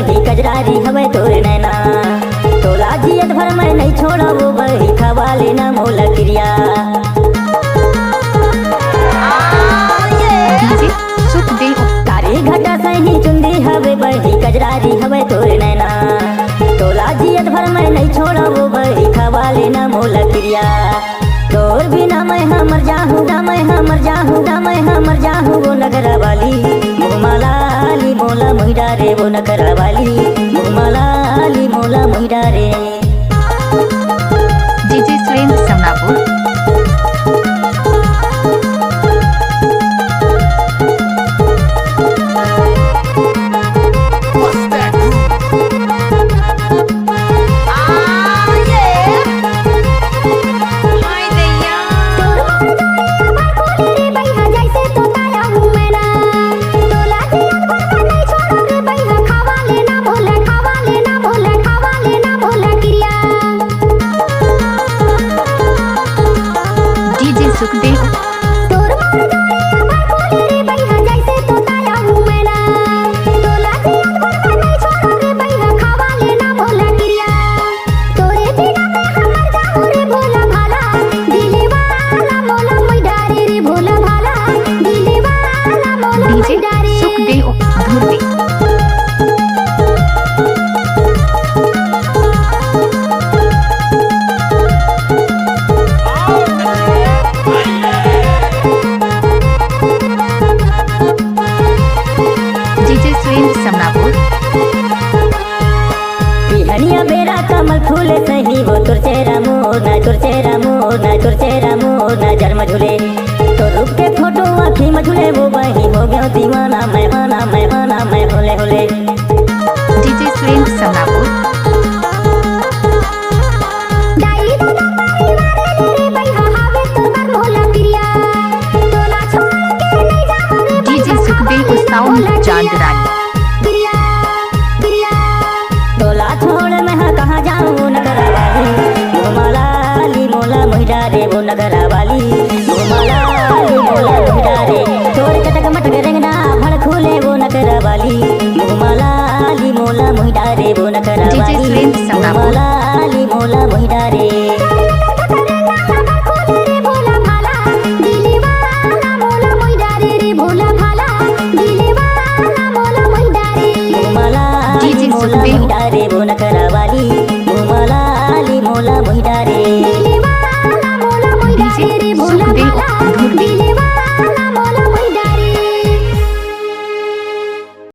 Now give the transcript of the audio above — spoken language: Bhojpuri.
बही कजरारी हवे तोर नैना तोला जियत भर मैं नहीं छोड़ा वो बही खवा लेना मोला क्रिया डीजे सुखदेव तारी घटा सही चुंदी हवे बही कजरारी हवे तोर नैना तोला जियत भर मैं नहीं छोड़ा वो बही खवा लेना मोला क्रिया तोर बिना मैं हमर जाहूँ ना मैं हमर जाहूँ ना मैं हमर जाहूँ वो नगरा वाली मुहमालाली मोला मुहिडा रे वो नगरा वाली मुहमालाली मोला मुहिडा रे डीजे सुरेंद्र समनापुर सुखदेव डीजे सुखदेव धुर्वी पिहनिया बेरा कमल फूल सही वो तुर चेहरा मोना तुर चेहरा मोना तुर चेहरा मोना जन्म झूले तो रूप के फोटो आँखी में झूले वो बही हो गया दीवाना मैं होले होले DJ Surendra Samnapur DJ Sukhdev sound Chandrani तोला छोड़ मैं कहाँ जाऊँ नगरा वाली मुहमालाली मोला मुहिडा रे वो नगरा वाली मुहमालाली मोला मुहिडा रे तोर कटक मटक रंगना भड़ खुले वो नगरा वाली मुहमालाली मोला मुहिडा रे वो नगरा वाली मुहमालाली मोला मुहिडा रे डीजे सुखदेव वो नगरा